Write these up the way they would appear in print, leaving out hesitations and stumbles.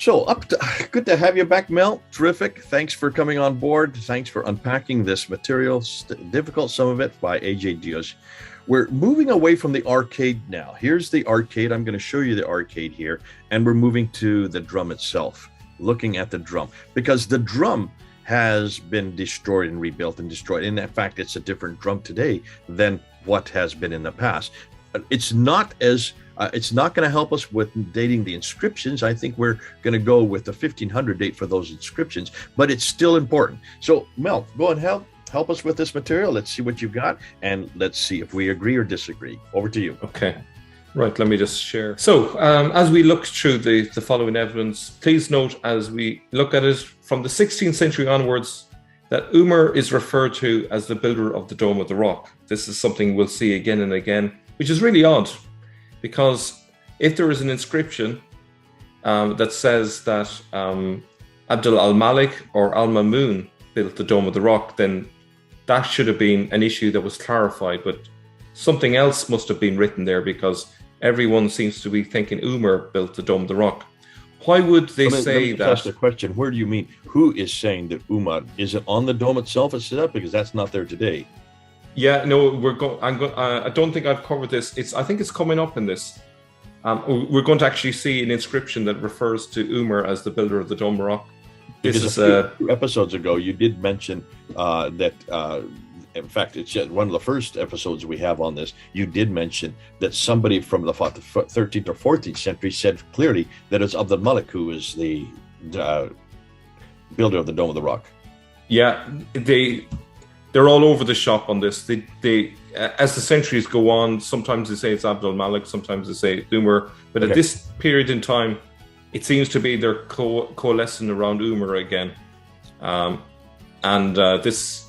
Good to have you back, Mel. Terrific. Thanks for coming on board. Thanks for unpacking this material. Difficult, some of it, by AJ Diaz. We're moving away from the arcade now. Here's the arcade. I'm going to show you the arcade here. And we're moving to the drum itself, looking at the drum. Because the drum has been destroyed and rebuilt and destroyed. And in fact, it's a different drum today than what has been in the past. It's not going to help us with dating the inscriptions. I think we're going to go with the 1500 date for those inscriptions, but it's still important. So Mel, go and help us with this material. Let's see what you've got, and let's see if we agree or disagree. Over to you. Okay. Right, let me just share. So as we look through the following evidence, please note as we look at it from the 16th century onwards, that Umar is referred to as the builder of the Dome of the Rock. This is something we'll see again and again, which is really odd, because if there is an inscription that says that Abdul al-Malik or al-Mamun built the Dome of the Rock, then that should have been an issue that was clarified, but something else must have been written there, because everyone seems to be thinking Umar built the Dome of the Rock. Why would they say that? Ask the question. Where do you mean? Who is saying that Umar? Is it on the dome itself? It's set up, because that's not there today. Yeah, no, I don't think I've covered this. I think it's coming up in this. We're going to actually see an inscription that refers to Umar as the builder of the Dome of the Rock. This is a few episodes ago. You did mention that. In fact, it's one of the first episodes we have on this. You did mention that somebody from the 13th or 14th century said clearly that it's Abdul Malik who is the builder of the Dome of the Rock. Yeah, they're all over the shop on this. They as the centuries go on, sometimes they say it's Abdul Malik, sometimes they say Umar. But at this period in time, it seems to be they're coalescing around Umar again, and this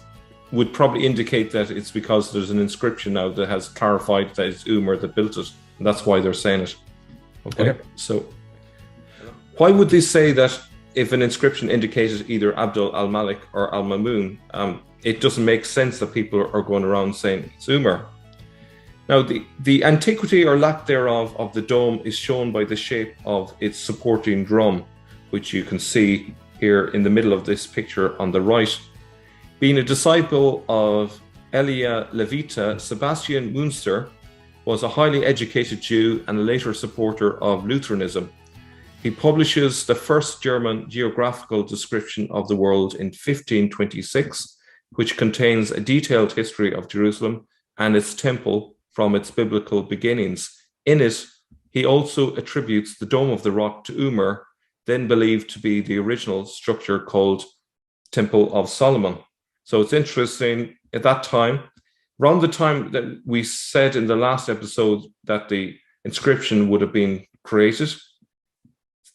would probably indicate that it's because there's an inscription now that has clarified that it's Umar that built it, and that's why they're saying it. Okay. So why would they say that if an inscription indicated either Abdul al-Malik or al-Mamun? It doesn't make sense that people are going around saying it's Umar. Now, the antiquity or lack thereof of the dome is shown by the shape of its supporting drum, which you can see here in the middle of this picture on the right. Being a disciple of Elia Levita, Sebastian Münster was a highly educated Jew and a later supporter of Lutheranism. He publishes the first German geographical description of the world in 1526, which contains a detailed history of Jerusalem and its temple from its biblical beginnings. In it, he also attributes the Dome of the Rock to Umar, then believed to be the original structure called Temple of Solomon. So it's interesting, at that time, around the time that we said in the last episode that the inscription would have been created,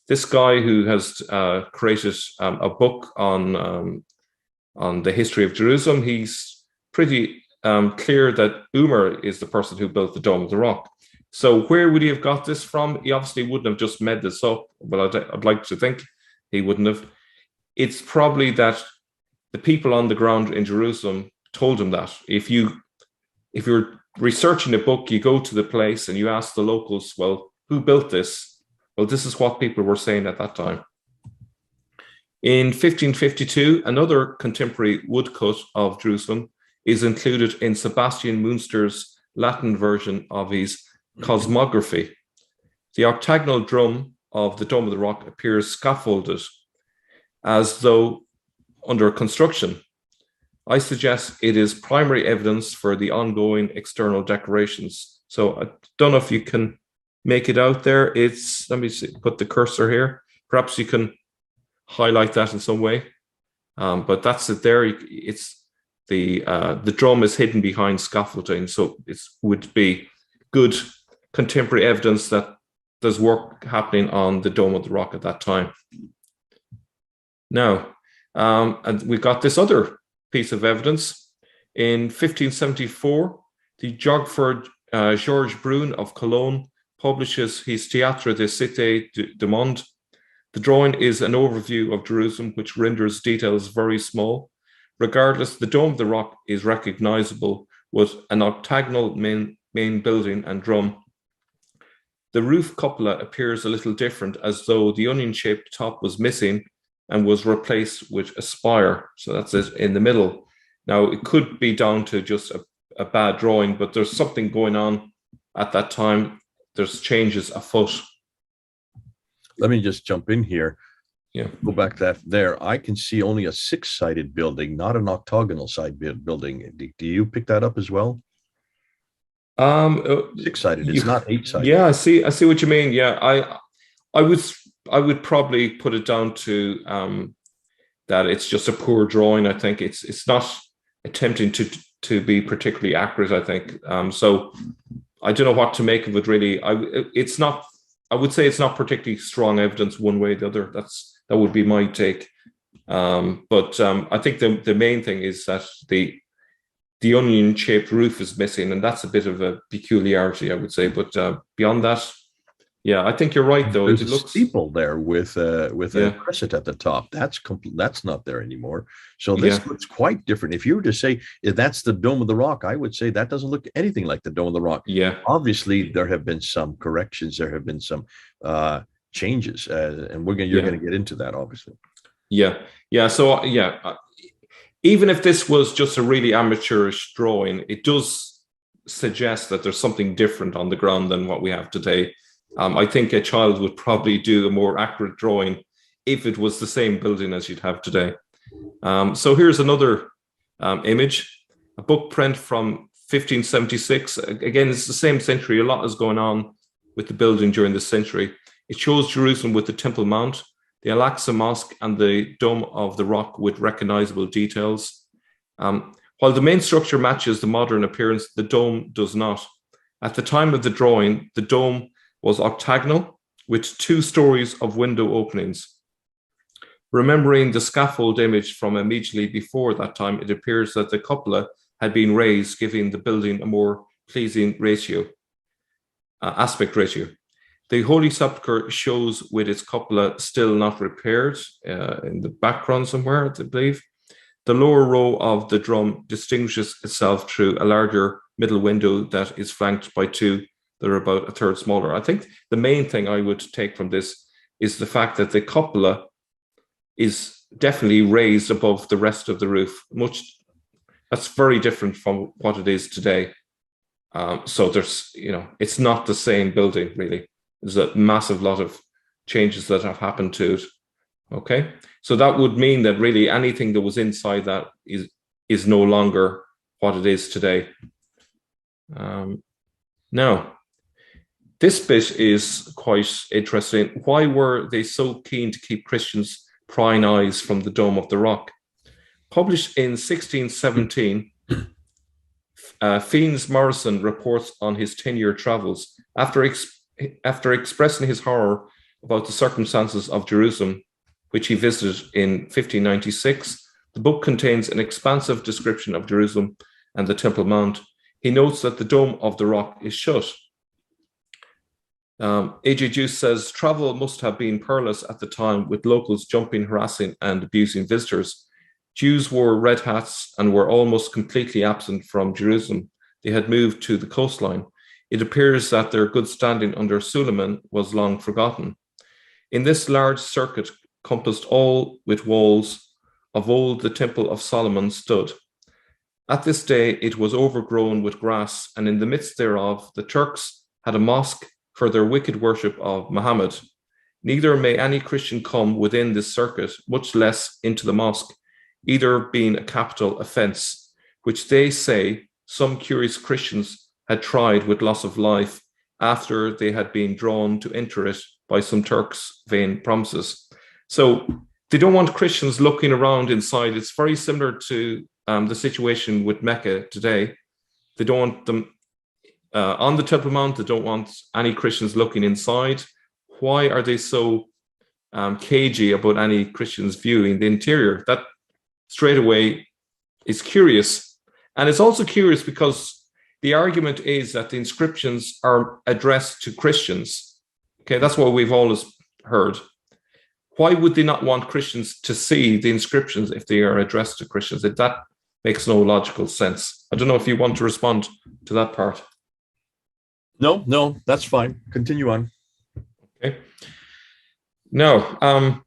this guy who has created a book on the history of Jerusalem, he's pretty clear that Umar is the person who built the Dome of the Rock. So where would he have got this from? He obviously wouldn't have just made this up, but I'd like to think he wouldn't have. It's probably that the people on the ground in Jerusalem told him that. If you're researching a book, you go to the place and you ask the locals, well, who built this? Well, this is what people were saying at that time. In 1552, another contemporary woodcut of Jerusalem is included in Sebastian Münster's Latin version of his cosmography. The octagonal drum of the Dome of the Rock appears scaffolded as though under construction. I suggest it is primary evidence for the ongoing external decorations. So I don't know if you can make it out there. Let me see, put the cursor here. Perhaps you can highlight that in some way. But that's it there. It's the drum is hidden behind scaffolding. So it would be good contemporary evidence that there's work happening on the Dome of the Rock at that time. Now, and we've got this other piece of evidence. In 1574, the geographer Georges Brun of Cologne publishes his Théâtre des Cités du Monde. The drawing is an overview of Jerusalem, which renders details very small. Regardless, the Dome of the Rock is recognizable with an octagonal main building and drum. the roof cupola appears a little different, as though the onion-shaped top was missing and was replaced with a spire. So that's it in the middle. Now, it could be down to just a bad drawing, but there's something going on at that time. There's changes afoot. Let me just jump in here. Yeah. Go back that there. I can see only a 6-sided building, not an octagonal side building. Do you pick that up as well? 6-sided. It's not 8-sided. Yeah, I see what you mean. Yeah, I would probably put it down to that it's just a poor drawing. I think it's not attempting to be particularly accurate. I think so. I don't know what to make of it really. It's not. I would say it's not particularly strong evidence one way or the other. That would be my take. But I think the main thing is that the onion-shaped roof is missing, and that's a bit of a peculiarity, I would say. But beyond that, yeah, I think you're right. Though there's it a looks steeple there with a crescent at the top. That's not there anymore. So this looks quite different. If you were to say that's the Dome of the Rock, I would say that doesn't look anything like the Dome of the Rock. Yeah, obviously there have been some corrections. There have been some changes, and you're going to get into that, obviously. Yeah. So even if this was just a really amateurish drawing, it does suggest that there's something different on the ground than what we have today. I think a child would probably do a more accurate drawing if it was the same building as you'd have today. So here's another image, a book print from 1576. Again, it's the same century. A lot is going on with the building during this century. It shows Jerusalem with the Temple Mount, the Al-Aqsa Mosque, and the Dome of the Rock with recognizable details. While the main structure matches the modern appearance, the dome does not. At the time of the drawing, the dome was octagonal with 2 stories of window openings. Remembering the scaffold image from immediately before that time, it appears that the cupola had been raised, giving the building a more pleasing aspect ratio. The Holy Sepulchre shows with its cupola still not repaired in the background somewhere, I believe. The lower row of the drum distinguishes itself through a larger middle window that is flanked by 2 that are about a third smaller. I think the main thing I would take from this is the fact that the cupola is definitely raised above the rest of the roof. That's very different from what it is today. So there's, it's not the same building really. There's a massive lot of changes that have happened to it. Okay, so that would mean that really anything that was inside that is no longer what it is today. Now, this bit is quite interesting. Why were they so keen to keep Christians prying eyes from the Dome of the Rock? Published in 1617, Fiennes Morrison reports on his 10-year travels. After expressing his horror about the circumstances of Jerusalem, which he visited in 1596, the book contains an expansive description of Jerusalem and the Temple Mount. He notes that the Dome of the Rock is shut. A.J. Juice says, travel must have been perilous at the time, with locals jumping, harassing, and abusing visitors. Jews wore red hats and were almost completely absent from Jerusalem. They had moved to the coastline. It appears that their good standing under Suleiman was long forgotten. In this large circuit, compassed all with walls, of old the Temple of Solomon stood. At this day it was overgrown with grass, and in the midst thereof the Turks had a mosque for their wicked worship of Muhammad. Neither may any Christian come within this circuit, much less into the mosque, either being a capital offence, which they say some curious Christians had tried with loss of life after they had been drawn to enter it by some Turks' vain promises. So they don't want Christians looking around inside. It's very similar to the situation with Mecca today. They don't want them on the Temple Mount. They don't want any Christians looking inside. Why are they so cagey about any Christians viewing the interior? That straight away is curious. And it's also curious because the argument is that the inscriptions are addressed to Christians. Okay, that's what we've always heard. Why would they not want Christians to see the inscriptions if they are addressed to Christians? That makes no logical sense. I don't know if you want to respond to that part. No, no, that's fine. Continue on. Okay. Now,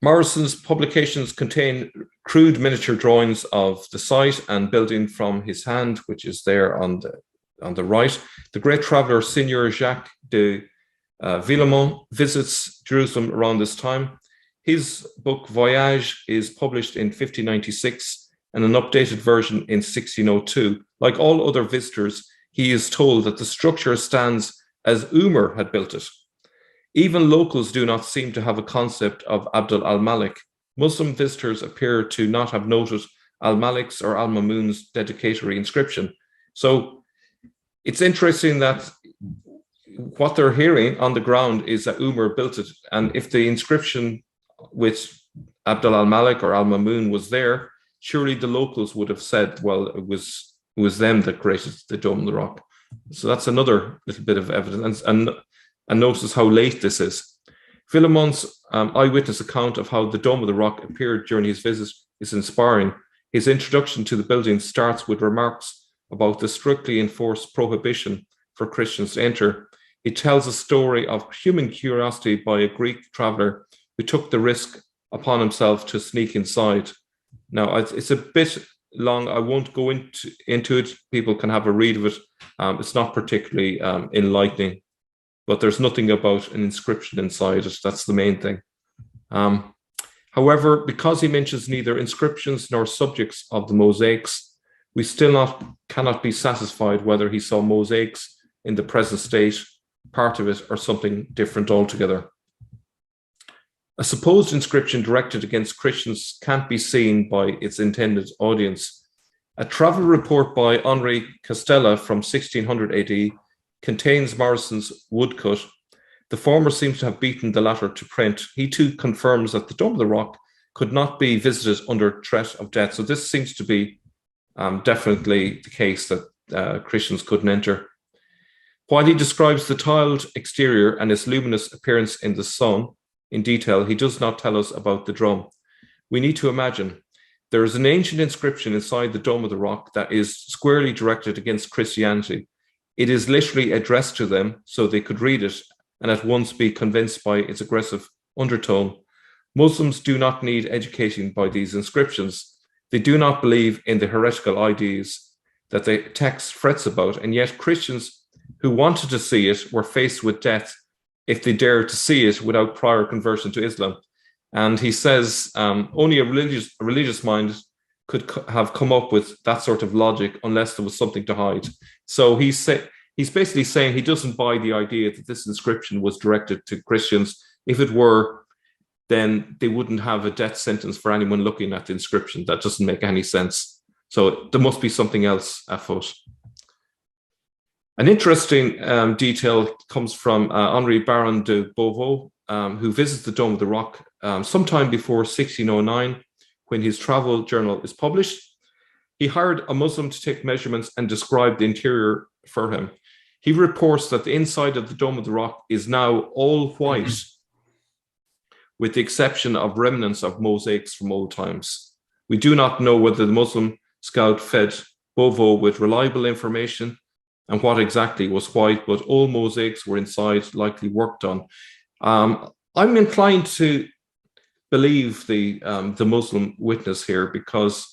Morrison's publications contain crude miniature drawings of the site and building from his hand, which is there on the right. The great traveler Signor Jacques de Villemont visits Jerusalem around this time. His book Voyage is published in 1596 and an updated version in 1602. Like all other visitors, he is told that the structure stands as Umar had built it. Even locals do not seem to have a concept of Abd al-Malik. Muslim visitors appear to not have noted al-Malik's or al-Mamun's dedicatory inscription. So it's interesting that what they're hearing on the ground is that Umar built it. And if the inscription with Abd al-Malik or al-Mamun was there, surely the locals would have said, well, it was them that created the Dome of the Rock. So that's another little bit of evidence. And notice how late this is. Villemont's eyewitness account of how the Dome of the Rock appeared during his visit is inspiring. His introduction to the building starts with remarks about the strictly enforced prohibition for Christians to enter. It tells a story of human curiosity by a Greek traveler who took the risk upon himself to sneak inside. Now, it's a bit long. I won't go into it. People can have a read of it. It's not particularly enlightening, but there's nothing about an inscription inside it. That's the main thing. However, because he mentions neither inscriptions nor subjects of the mosaics, we still cannot be satisfied whether he saw mosaics in the present state, part of it, or something different altogether. A supposed inscription directed against Christians can't be seen by its intended audience. A travel report by Henri Castella from 1600 AD contains Morrison's woodcut. The former seems to have beaten the latter to print. He too confirms that the Dome of the Rock could not be visited under threat of death. So this seems to be definitely the case that Christians couldn't enter. While he describes the tiled exterior and its luminous appearance in the sun in detail, he does not tell us about the drum. We need to imagine there is an ancient inscription inside the Dome of the Rock that is squarely directed against Christianity. It is literally addressed to them so they could read it and at once be convinced by its aggressive undertone. Muslims do not need education by these inscriptions. They do not believe in the heretical ideas that the text frets about, and yet Christians who wanted to see it were faced with death if they dared to see it without prior conversion to Islam. And he says only a religious mind could have come up with that sort of logic unless there was something to hide. So he's basically saying he doesn't buy the idea that this inscription was directed to Christians. If it were, then they wouldn't have a death sentence for anyone looking at the inscription. That doesn't make any sense. So there must be something else afoot. An interesting detail comes from Henri Baron de Beauvau, who visits the Dome of the Rock sometime before 1609, when his travel journal is published. He hired a Muslim to take measurements and describe the interior for him. He reports that the inside of the Dome of the Rock is now all white, with the exception of remnants of mosaics from old times. We do not know whether the Muslim scout fed Beauvau with reliable information and what exactly was white, but all mosaics were inside, likely worked on. I'm inclined to believe the Muslim witness here, because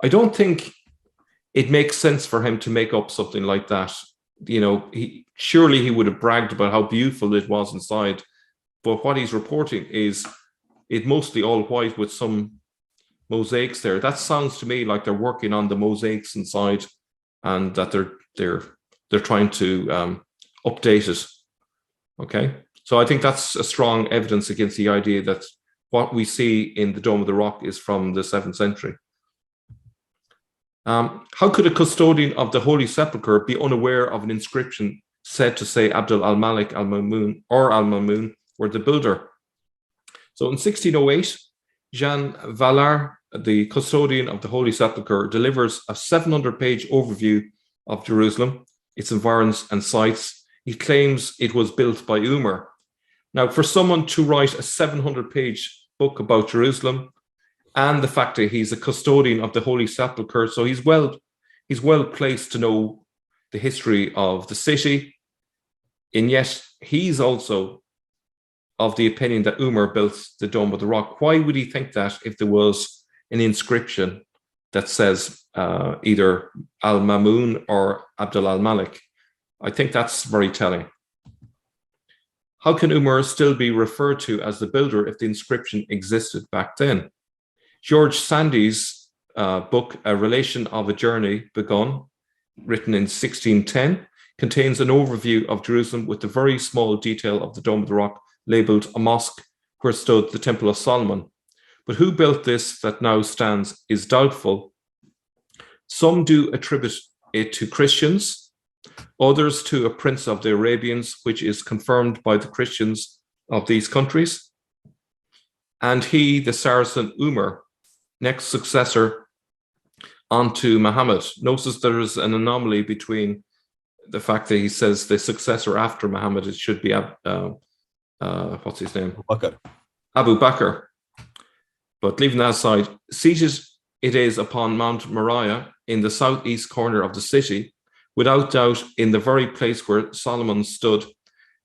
I don't think it makes sense for him to make up something like that. You know, surely he would have bragged about how beautiful it was inside, but what he's reporting is it mostly all white with some mosaics there. That sounds to me like they're working on the mosaics inside, and that they're trying to update it. Okay, so I think that's a strong evidence against the idea that what we see in the Dome of the Rock is from the 7th century. How could a custodian of the Holy Sepulchre be unaware of an inscription said to say Abd al-Malik al-Mamun or al-Mamun were the builder? So in 1608, Jean Vallard, the custodian of the Holy Sepulchre, delivers a 700-page overview of Jerusalem, its environs and sites. He claims it was built by Umar. Now, for someone to write a 700-page book about Jerusalem, and the fact that he's a custodian of the Holy Sepulchre, so he's well placed to know the history of the city, and yet he's also of the opinion that Umar built the Dome of the Rock. Why would he think that if there was an inscription that says either Al-Mamun or Abdul al-Malik? I think that's very telling. How can Umar still be referred to as the builder if the inscription existed back then? George Sandy's book, A Relation of a Journey Begun, written in 1610, contains an overview of Jerusalem with the very small detail of the Dome of the Rock labeled a mosque where stood the Temple of Solomon. But who built this that now stands is doubtful. Some do attribute it to Christians, others to a prince of the Arabians, which is confirmed by the Christians of these countries. And he, the Saracen Umar, next successor onto Muhammad. Notice there is an anomaly between the fact that he says the successor after Muhammad, it should be what's his name? Abu Bakr. But leaving that aside, seated it is upon Mount Moriah in the southeast corner of the city, without doubt in the very place where Solomon stood,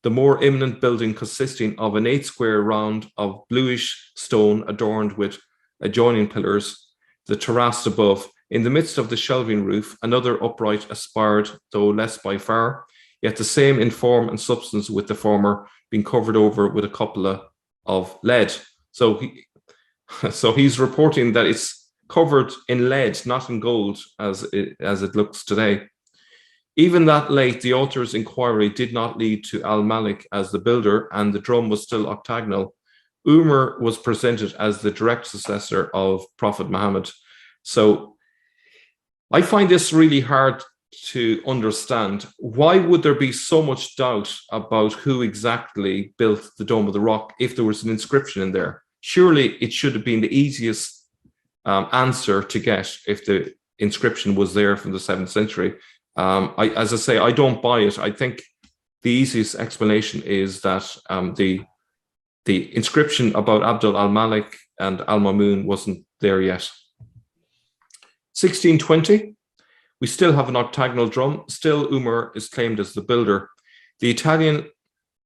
the more eminent building consisting of an 8 square round of bluish stone adorned with adjoining pillars, the terrace above. In the midst of the shelving roof, another upright aspired, though less by far, yet the same in form and substance with the former, being covered over with a cupola of lead. So he's reporting that it's covered in lead, not in gold, as it looks today. Even that late, the author's inquiry did not lead to al-Malik as the builder, and the drum was still octagonal. Umar was presented as the direct successor of Prophet Muhammad. So I find this really hard to understand. Why would there be so much doubt about who exactly built the Dome of the Rock if there was an inscription in there? Surely it should have been the easiest answer to get if the inscription was there from the 7th century. As I say, I don't buy it. I think the easiest explanation is that the inscription about Abdul al-Malik and al-Mamun wasn't there yet. 1620, we still have an octagonal drum. Still, Umar is claimed as the builder. The Italian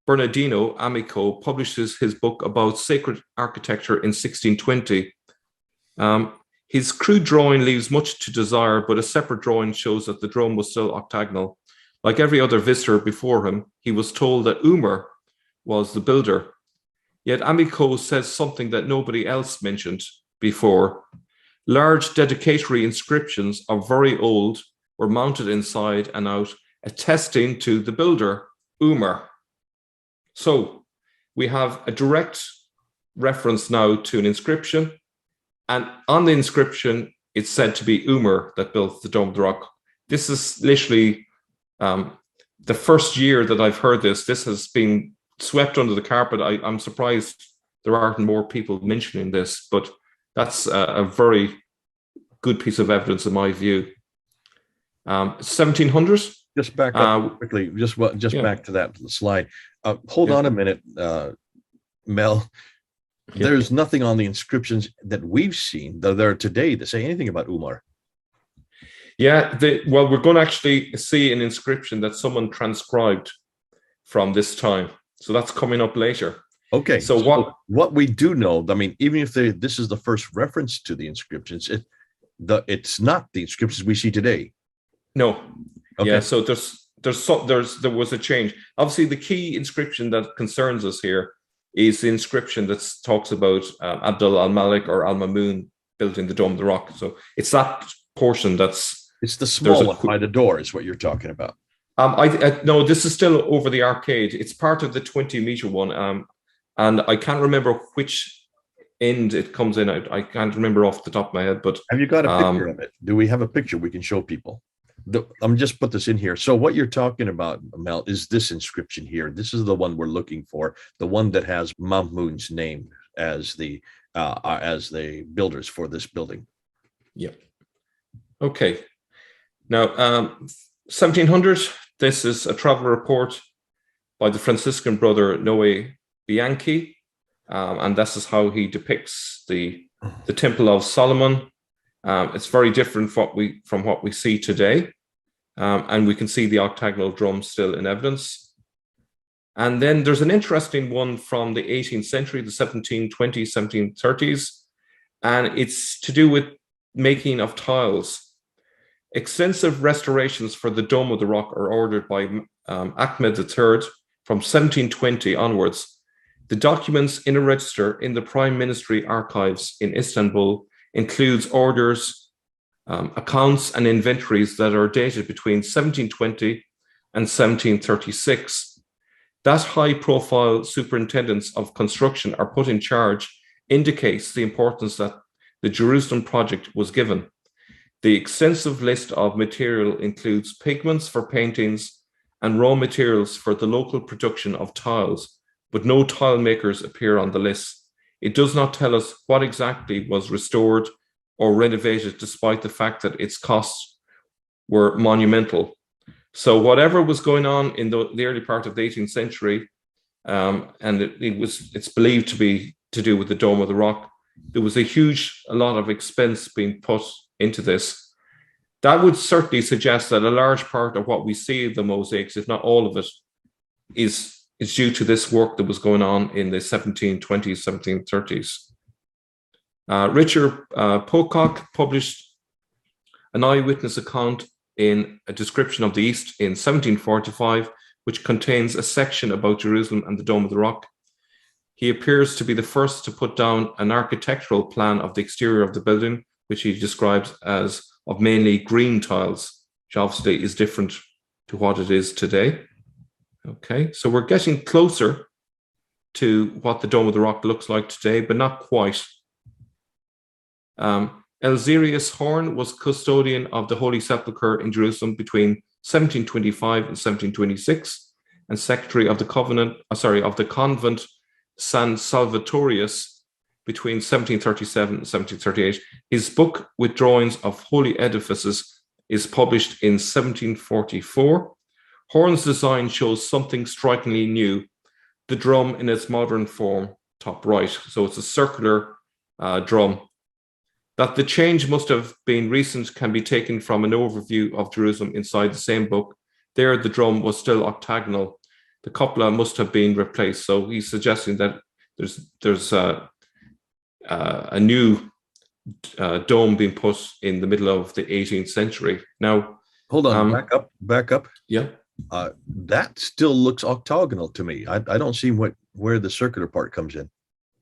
Bernardino Amico publishes his book about sacred architecture in 1620. His crude drawing leaves much to desire, but a separate drawing shows that the drum was still octagonal. Like every other visitor before him, he was told that Umar was the builder. Yet Amico says something that nobody else mentioned before. Large dedicatory inscriptions are very old, were mounted inside and out, attesting to the builder, Umar. So we have a direct reference now to an inscription, and on the inscription, it's said to be Umar that built the Dome of the Rock. This is literally the first year that I've heard this. This has been swept under the carpet. I'm surprised there aren't more people mentioning this, but that's a very good piece of evidence in my view. 1700s. Just back up quickly. Just back to that slide. Hold on a minute, Mel. There's nothing on the inscriptions that we've seen that there today to say anything about Umar. Yeah, well, we're going to actually see an inscription that someone transcribed from this time. So that's coming up later. Okay. So what we do know, I mean, even if this is the first reference to the inscriptions, it's not the inscriptions we see today. No. Okay. Yeah. So there was a change. Obviously, the key inscription that concerns us here is the inscription that talks about Abdul al-Malik or al-Mamun building the Dome of the Rock. So it's that portion it's the small one by the door is what you're talking about. No, this is still over the arcade. It's part of the 20-meter one. And I can't remember which end it comes in. I can't remember off the top of my head. But have you got a picture of it? Do we have a picture we can show people? I'm just put this in here. So what you're talking about, Mel, is this inscription here. This is the one we're looking for, the one that has Mamun's name as the builders for this building. Yeah. Okay. Now, 1700. This is a travel report by the Franciscan brother Noe Bianchi, and this is how he depicts the Temple of Solomon. It's very different from what we see today. and we can see the octagonal drum still in evidence. And then there's an interesting one from the 18th century, the 1720s, 1730s, and it's to do with making of tiles. Extensive restorations for the Dome of the Rock are ordered by Ahmed III from 1720 onwards. The documents in a register in the Prime Ministry archives in Istanbul includes orders, accounts and inventories that are dated between 1720 and 1736. That high-profile superintendents of construction are put in charge indicates the importance that the Jerusalem project was given. The extensive list of material includes pigments for paintings and raw materials for the local production of tiles, but no tile makers appear on the list. It does not tell us what exactly was restored or renovated, despite the fact that its costs were monumental. So whatever was going on in the early part of the 18th century, and it's believed to be to do with the Dome of the Rock, there was a lot of expense being put into this. That would certainly suggest that a large part of what we see in the mosaics, if not all of it, is due to this work that was going on in the 1720s, 1730s. Richard Pocock published an eyewitness account in a description of the East in 1745, which contains a section about Jerusalem and the Dome of the Rock. He appears to be the first to put down an architectural plan of the exterior of the building, which he describes as of mainly green tiles, which obviously is different to what it is today. Okay, so we're getting closer to what the Dome of the Rock looks like today, but not quite. Elzerius Horn was custodian of the Holy Sepulchre in Jerusalem between 1725 and 1726, and secretary of the convent San Salvatorius between 1737 and 1738. His book with drawings of holy edifices is published in 1744. Horn's design shows something strikingly new, the drum in its modern form, top right. So it's a circular drum. That the change must have been recent can be taken from an overview of Jerusalem inside the same book. There, the drum was still octagonal. The cupola must have been replaced. So he's suggesting that there's a new dome being put in the middle of the 18th century. Now, hold on, back up. Yeah. That still looks octagonal to me. I don't see where the circular part comes in.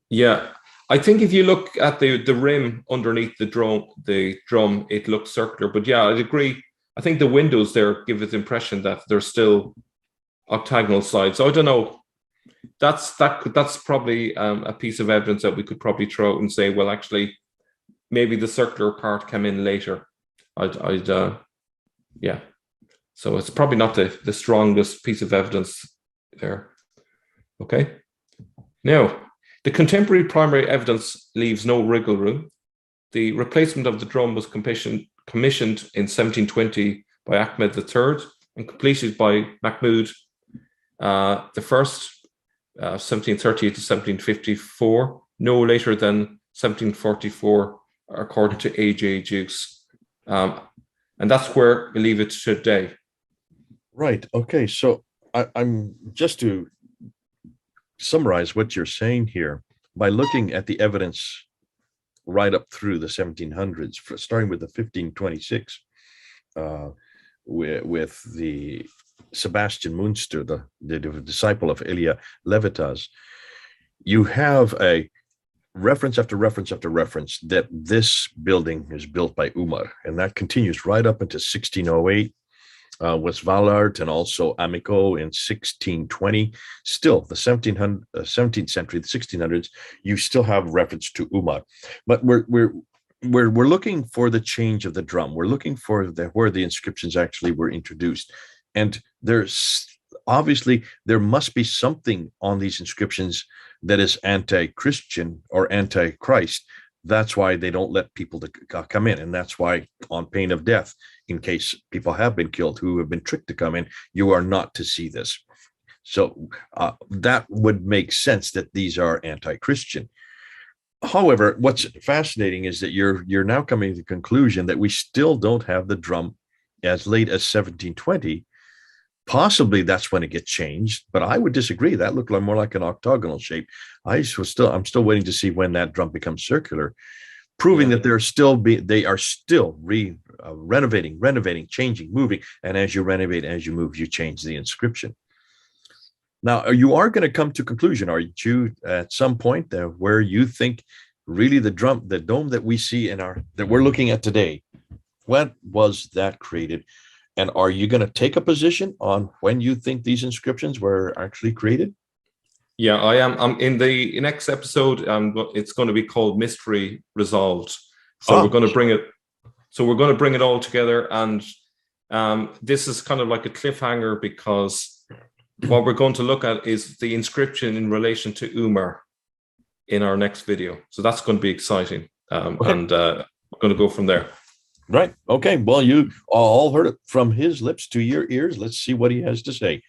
Yeah, I think if you look at the rim underneath the drum, it looks circular. But yeah, I'd agree. I think the windows there give it the impression that they're still octagonal sides. So I don't know. That's probably a piece of evidence that we could probably throw out and say, well, actually, maybe the circular part came in later. Yeah. So it's probably not the strongest piece of evidence there. Okay. Now, the contemporary primary evidence leaves no wriggle room. The replacement of the drum was commissioned in 1720 by Ahmed III and completed by Mahmud the First, 1730 to 1754, no later than 1744, according to A.J. Jukes. And that's where we leave it today. Right. Okay. So I'm just to summarize what you're saying here, by looking at the evidence right up through the 1700s, starting with the 1526, with the Sebastian Munster, the disciple of Elia Levitas, you have a reference after reference after reference that this building is built by Umar, and that continues right up into 1608. With Vallard and also Amico in 1620. Still, the 17th century, the 1600s, you still have reference to Umar. But we're looking for the change of the drum. We're looking for where the inscriptions actually were introduced. And there's obviously, there must be something on these inscriptions that is anti-Christian or anti-Christ. That's why they don't let people to come in. And that's why, on pain of death, in case people have been killed who have been tricked to come in, you are not to see this. So that would make sense that these are anti-Christian. However, what's fascinating is that you're now coming to the conclusion that we still don't have the drum as late as 1720. Possibly that's when it gets changed, but I would disagree. That looked like more like an octagonal shape. I'm still waiting to see when that drum becomes circular, proving that they are still renovating, changing, moving. And as you renovate, as you move, you change the inscription. Now, you are going to come to conclusion, aren't you, at some point where you think really the dome that we see that we're looking at today, when was that created? And are you going to take a position on when you think these inscriptions were actually created? Yeah, I am. I'm in the next episode. It's going to be called Mystery Resolved. So we're going to bring it. So we're going to bring it all together, and this is kind of like a cliffhanger, because what we're going to look at is the inscription in relation to Umar in our next video. So that's going to be exciting, and we're going to go from there. Right. Okay. Well, you all heard it from his lips to your ears. Let's see what he has to say.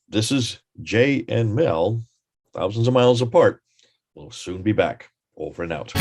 This is Jay and Mel, thousands of miles apart. We'll soon be back. Over and out.